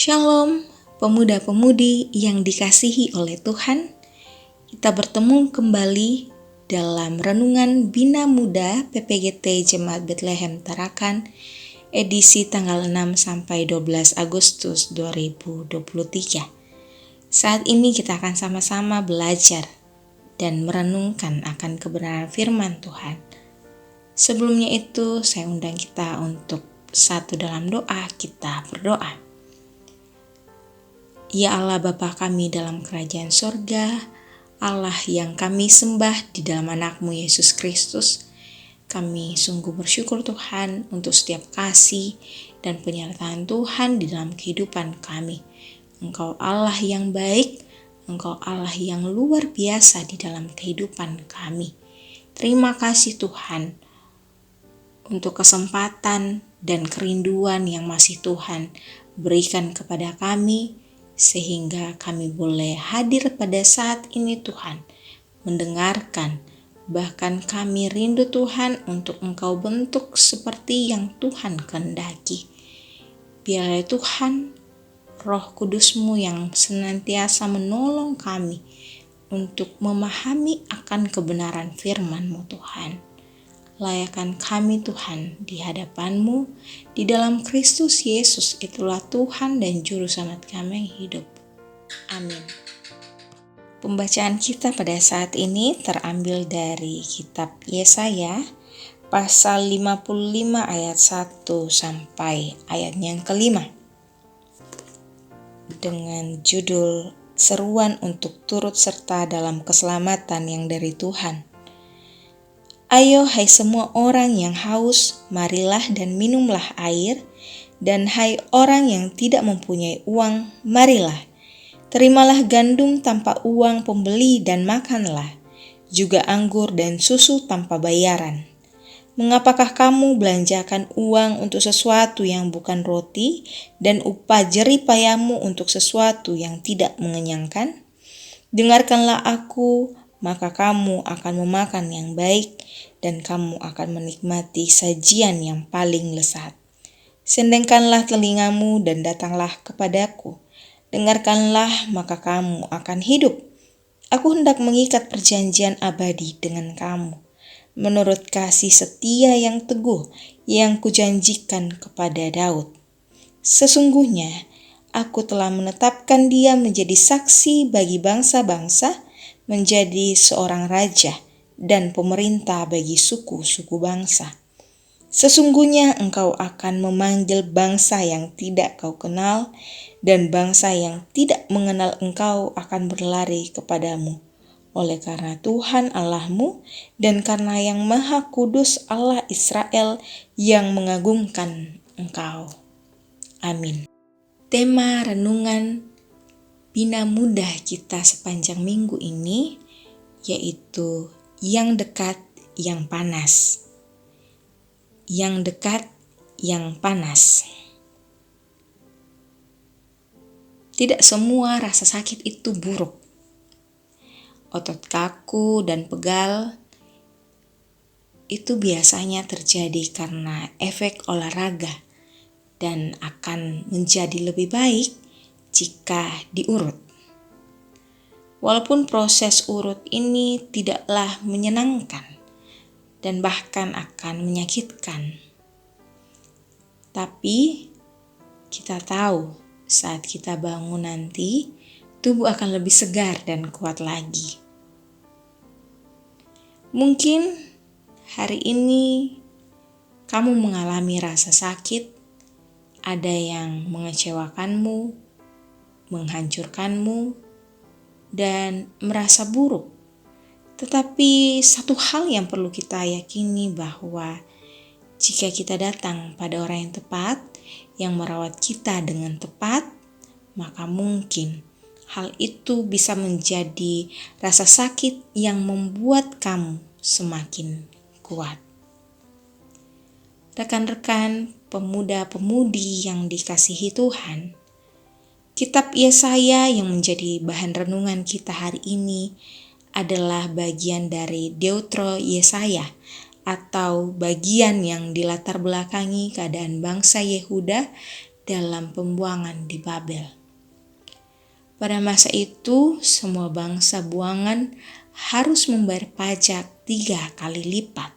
Shalom, pemuda-pemudi yang dikasihi oleh Tuhan. Kita bertemu kembali dalam Renungan Bina Muda PPGT Jemaat Bethlehem Tarakan, edisi tanggal 6 sampai 12 Agustus 2023. Saat ini kita akan sama-sama belajar dan merenungkan akan kebenaran firman Tuhan. Sebelumnya itu, saya undang kita untuk satu dalam doa. Kita berdoa. Ya Allah Bapa kami dalam kerajaan sorga, Allah yang kami sembah di dalam anak-Mu Yesus Kristus, kami sungguh bersyukur Tuhan untuk setiap kasih dan penyertaan Tuhan di dalam kehidupan kami. Engkau Allah yang baik, Engkau Allah yang luar biasa di dalam kehidupan kami. Terima kasih Tuhan untuk kesempatan dan kerinduan yang masih Tuhan berikan kepada kami, sehingga kami boleh hadir pada saat ini Tuhan, mendengarkan, bahkan kami rindu Tuhan untuk Engkau bentuk seperti yang Tuhan kehendaki. Biarlah Tuhan, Roh Kudus-Mu yang senantiasa menolong kami untuk memahami akan kebenaran firman-Mu Tuhan. Layakan kami Tuhan di hadapan-Mu, di dalam Kristus Yesus, itulah Tuhan dan Juru Selamat kami yang hidup. Amin. Pembacaan kita pada saat ini terambil dari kitab Yesaya, pasal 55 ayat 1 sampai ayatnya yang kelima. Dengan judul Seruan untuk turut serta dalam keselamatan yang dari Tuhan. Ayo hai semua orang yang haus, marilah dan minumlah air, dan hai orang yang tidak mempunyai uang, marilah. Terimalah gandum tanpa uang pembeli dan makanlah, juga anggur dan susu tanpa bayaran. Mengapakah kamu belanjakan uang untuk sesuatu yang bukan roti, dan upah jerih payahmu untuk sesuatu yang tidak mengenyangkan? Dengarkanlah aku, maka kamu akan memakan yang baik, dan kamu akan menikmati sajian yang paling lezat. Sendengkanlah telingamu dan datanglah kepadaku. Dengarkanlah, maka kamu akan hidup. Aku hendak mengikat perjanjian abadi dengan kamu, menurut kasih setia yang teguh yang kujanjikan kepada Daud. Sesungguhnya, aku telah menetapkan dia menjadi saksi bagi bangsa-bangsa, menjadi seorang raja dan pemerintah bagi suku-suku bangsa. Sesungguhnya engkau akan memanggil bangsa yang tidak kau kenal, dan bangsa yang tidak mengenal engkau akan berlari kepadamu. Oleh karena Tuhan Allahmu dan karena yang Maha Kudus Allah Israel yang mengagungkan engkau. Amin. Tema renungan Bina Muda kita sepanjang minggu ini yaitu yang dekat, yang panas. Yang dekat, yang panas. Tidak semua rasa sakit itu buruk. Otot kaku dan pegal itu biasanya terjadi karena efek olahraga dan akan menjadi lebih baik jika diurut. Walaupun proses urut ini tidaklah menyenangkan dan bahkan akan menyakitkan. Tapi kita tahu saat kita bangun nanti, tubuh akan lebih segar dan kuat lagi. Mungkin hari ini kamu mengalami rasa sakit, ada yang mengecewakanmu, menghancurkanmu, dan merasa buruk. Tetapi satu hal yang perlu kita yakini bahwa jika kita datang pada orang yang tepat, yang merawat kita dengan tepat, maka mungkin hal itu bisa menjadi rasa sakit yang membuat kamu semakin kuat. Rekan-rekan pemuda-pemudi yang dikasihi Tuhan, kitab Yesaya yang menjadi bahan renungan kita hari ini adalah bagian dari Deutero Yesaya atau bagian yang dilatar belakangi keadaan bangsa Yehuda dalam pembuangan di Babel. Pada masa itu, semua bangsa buangan harus membayar pajak 3 kali lipat.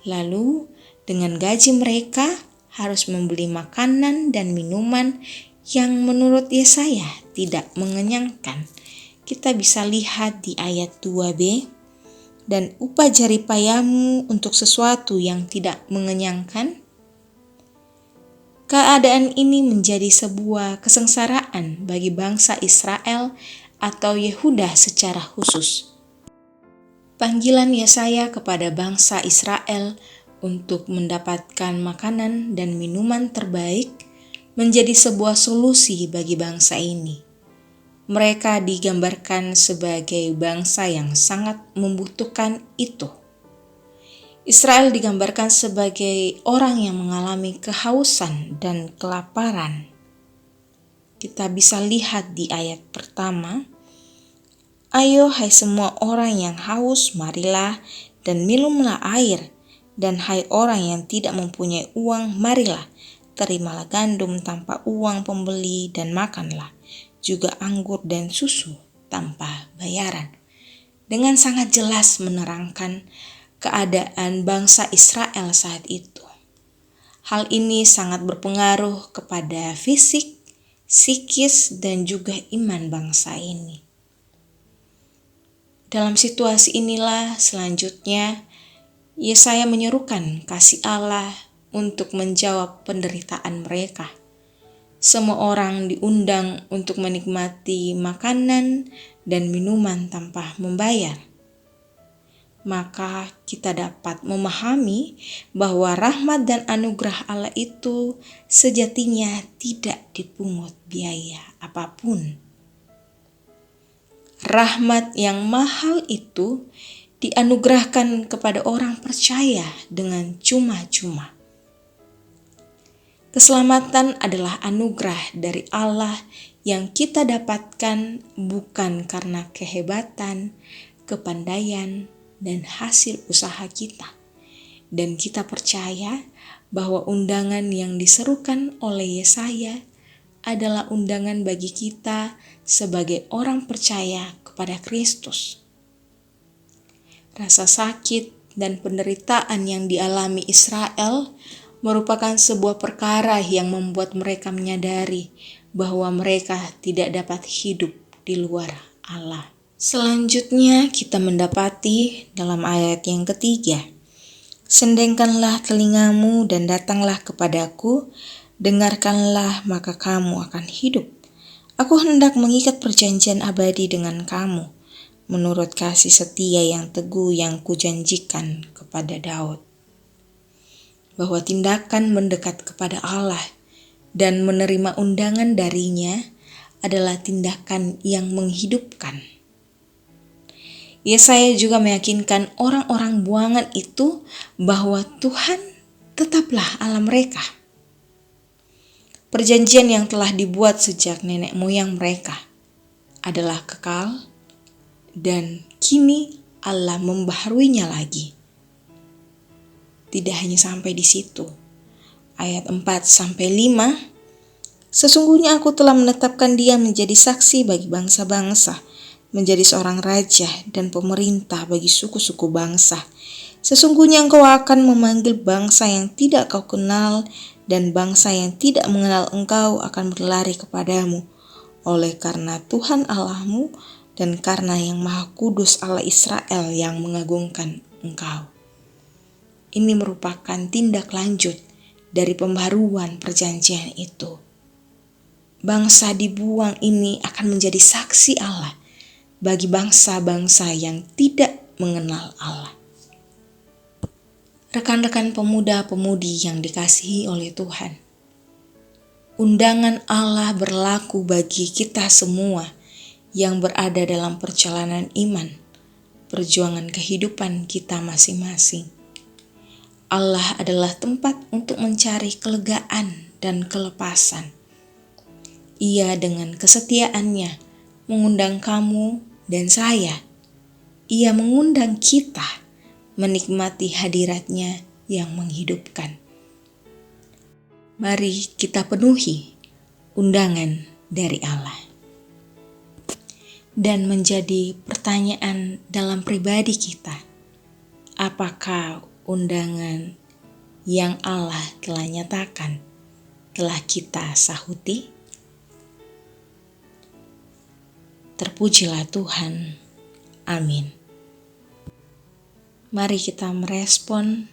Lalu, dengan gaji mereka harus membeli makanan dan minuman yang menurut Yesaya tidak mengenyangkan. Kita bisa lihat di ayat 2b, dan upah jerih payahmu untuk sesuatu yang tidak mengenyangkan. Keadaan ini menjadi sebuah kesengsaraan bagi bangsa Israel atau Yehuda secara khusus. Panggilan Yesaya kepada bangsa Israel untuk mendapatkan makanan dan minuman terbaik menjadi sebuah solusi bagi bangsa ini. Mereka digambarkan sebagai bangsa yang sangat membutuhkan itu. Israel digambarkan sebagai orang yang mengalami kehausan dan kelaparan. Kita bisa lihat di ayat pertama, "Ayo hai semua orang yang haus, marilah dan minumlah air. Dan hai orang yang tidak mempunyai uang, marilah, terimalah gandum tanpa uang pembeli dan makanlah, juga anggur dan susu tanpa bayaran." Dengan sangat jelas menerangkan keadaan bangsa Israel saat itu. Hal ini sangat berpengaruh kepada fisik, psikis, dan juga iman bangsa ini. Dalam situasi inilah selanjutnya Yesaya menyerukan kasih Allah untuk menjawab penderitaan mereka. Semua orang diundang untuk menikmati makanan dan minuman tanpa membayar. Maka kita dapat memahami bahwa rahmat dan anugerah Allah itu sejatinya tidak dipungut biaya apapun. Rahmat yang mahal itu dianugerahkan kepada orang percaya dengan cuma-cuma. Keselamatan adalah anugerah dari Allah yang kita dapatkan bukan karena kehebatan, kepandaian, dan hasil usaha kita. Dan kita percaya bahwa undangan yang diserukan oleh Yesaya adalah undangan bagi kita sebagai orang percaya kepada Kristus. Rasa sakit dan penderitaan yang dialami Israel merupakan sebuah perkara yang membuat mereka menyadari bahwa mereka tidak dapat hidup di luar Allah. Selanjutnya kita mendapati dalam ayat yang ketiga, "Sendengkanlah telingamu dan datanglah kepadaku, dengarkanlah maka kamu akan hidup. Aku hendak mengikat perjanjian abadi dengan kamu, menurut kasih setia yang teguh yang kujanjikan kepada Daud." Bahwa tindakan mendekat kepada Allah dan menerima undangan darinya adalah tindakan yang menghidupkan. Yesaya juga meyakinkan orang-orang buangan itu bahwa Tuhan tetaplah Allah mereka. Perjanjian yang telah dibuat sejak nenek moyang mereka adalah kekal dan kini Allah membaharuinya lagi. Tidak hanya sampai di situ. Ayat 4-5, "Sesungguhnya aku telah menetapkan dia menjadi saksi bagi bangsa-bangsa, menjadi seorang raja dan pemerintah bagi suku-suku bangsa. Sesungguhnya engkau akan memanggil bangsa yang tidak kau kenal, dan bangsa yang tidak mengenal engkau akan berlari kepadamu. Oleh karena Tuhan Allahmu dan karena yang Maha Kudus Allah Israel yang mengagungkan engkau." Ini merupakan tindak lanjut dari pembaruan perjanjian itu. Bangsa dibuang ini akan menjadi saksi Allah bagi bangsa-bangsa yang tidak mengenal Allah. Rekan-rekan pemuda-pemudi yang dikasihi oleh Tuhan, undangan Allah berlaku bagi kita semua yang berada dalam perjalanan iman, perjuangan kehidupan kita masing-masing. Allah adalah tempat untuk mencari kelegaan dan kelepasan. Ia dengan kesetiaannya mengundang kamu dan saya. Ia mengundang kita menikmati hadiratnya yang menghidupkan. Mari kita penuhi undangan dari Allah. Dan menjadi pertanyaan dalam pribadi kita, apakah undangan yang Allah telah nyatakan telah kita sahuti? Terpujilah Tuhan. Amin. Mari kita merespon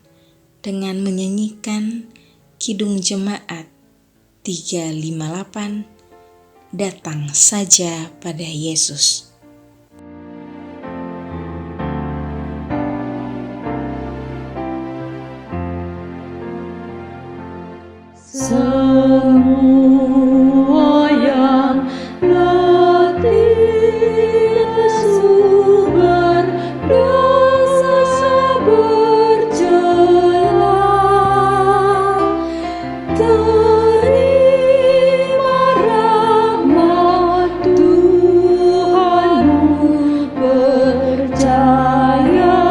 dengan menyanyikan Kidung Jemaat 358, Datang saja pada Yesus. Semua yang letih lesu berdosa berjalan, terima rahmat Tuhanmu, percaya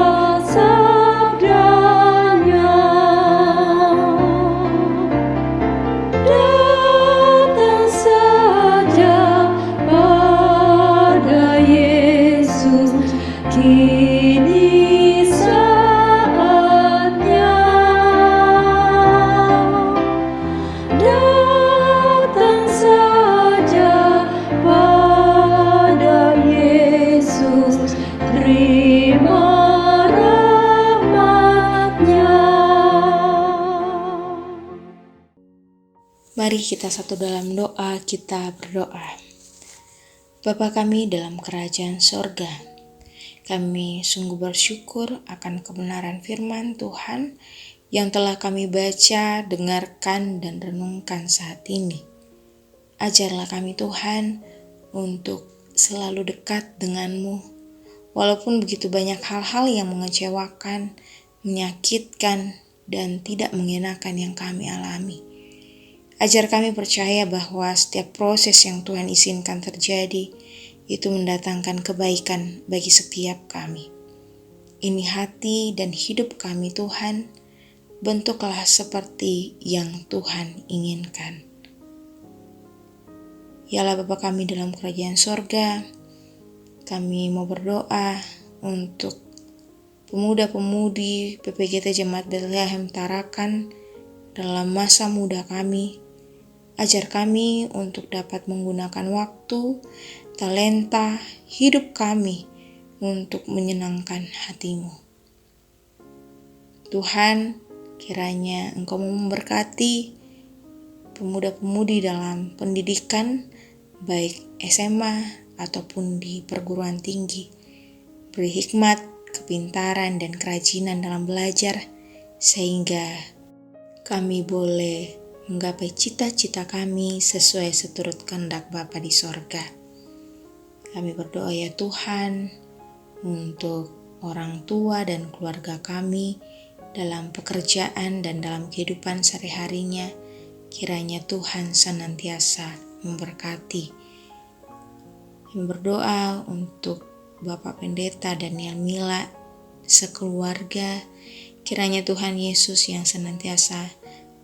sabdanya. Datang saja pada Yesus, kini saatnya. Datang saja pada Yesus, terima rahmat-Nya. Mari kita satu dalam doa, kita berdoa. Bapa kami dalam kerajaan sorga, kami sungguh bersyukur akan kebenaran firman Tuhan yang telah kami baca, dengarkan, dan renungkan saat ini. Ajarlah kami Tuhan untuk selalu dekat denganmu, walaupun begitu banyak hal-hal yang mengecewakan, menyakitkan, dan tidak mengenakan yang kami alami. Ajar kami percaya bahwa setiap proses yang Tuhan izinkan terjadi itu mendatangkan kebaikan bagi setiap kami. Ini hati dan hidup kami Tuhan, bentuklah seperti yang Tuhan inginkan. Yalah Bapa kami dalam kerajaan sorga, kami mau berdoa untuk pemuda-pemudi PPGT Jemaat Bethlehem Tarakan dalam masa muda kami. Ajar kami untuk dapat menggunakan waktu, talenta, hidup kami untuk menyenangkan hati-Mu. Tuhan, kiranya Engkau memberkati pemuda-pemudi dalam pendidikan, baik SMA ataupun di perguruan tinggi. Beri hikmat, kepintaran, dan kerajinan dalam belajar, sehingga kami boleh menggapai cita-cita kami sesuai seturut kehendak Bapa di sorga. Kami berdoa ya Tuhan untuk orang tua dan keluarga kami dalam pekerjaan dan dalam kehidupan sehari-harinya. Kiranya Tuhan senantiasa memberkati. Kami berdoa untuk Bapak Pendeta Daniel Mila sekeluarga. Kiranya Tuhan Yesus yang senantiasa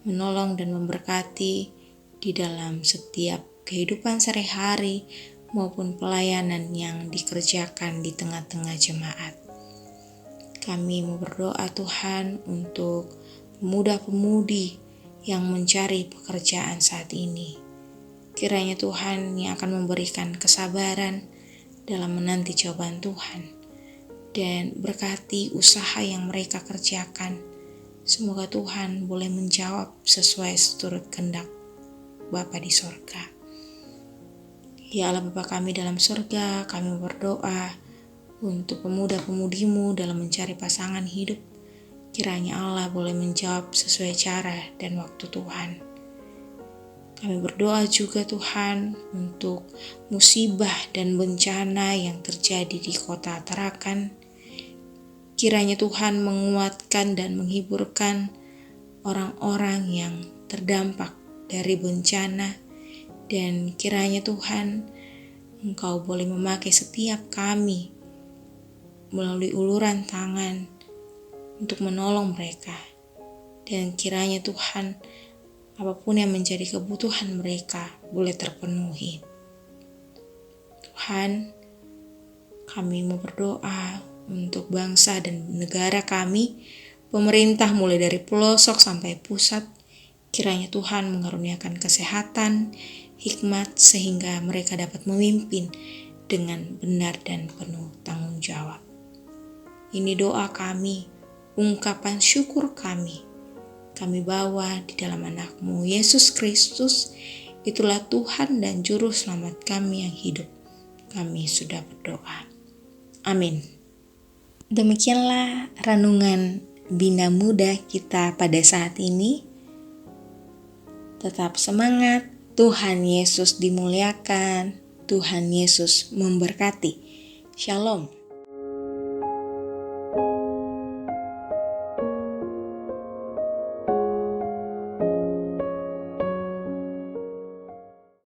menolong dan memberkati di dalam setiap kehidupan sehari-hari maupun pelayanan yang dikerjakan di tengah-tengah jemaat. Kami mau berdoa Tuhan untuk pemuda-pemudi yang mencari pekerjaan saat ini. Kiranya Tuhan yang akan memberikan kesabaran dalam menanti jawaban Tuhan dan berkati usaha yang mereka kerjakan. Semoga Tuhan boleh menjawab sesuai seturut kehendak Bapa di sorga. Ya Allah Bapa kami dalam sorga, kami berdoa untuk pemuda-pemudimu dalam mencari pasangan hidup. Kiranya Allah boleh menjawab sesuai cara dan waktu Tuhan. Kami berdoa juga Tuhan untuk musibah dan bencana yang terjadi di kota Tarakan. Kiranya Tuhan menguatkan dan menghiburkan orang-orang yang terdampak dari bencana, dan kiranya Tuhan Engkau boleh memakai setiap kami melalui uluran tangan untuk menolong mereka, dan kiranya Tuhan apapun yang menjadi kebutuhan mereka boleh terpenuhi. Tuhan, kami mau berdoa untuk bangsa dan negara kami, pemerintah mulai dari pelosok sampai pusat. Kiranya Tuhan mengaruniakan kesehatan, hikmat, sehingga mereka dapat memimpin dengan benar dan penuh tanggung jawab. Ini doa kami, ungkapan syukur kami bawa di dalam anak-Mu Yesus Kristus. Itulah Tuhan dan Juru Selamat kami yang hidup. Kami sudah berdoa. Amin. Demikianlah renungan Bina Muda kita pada saat ini. Tetap semangat, Tuhan Yesus dimuliakan, Tuhan Yesus memberkati. Shalom.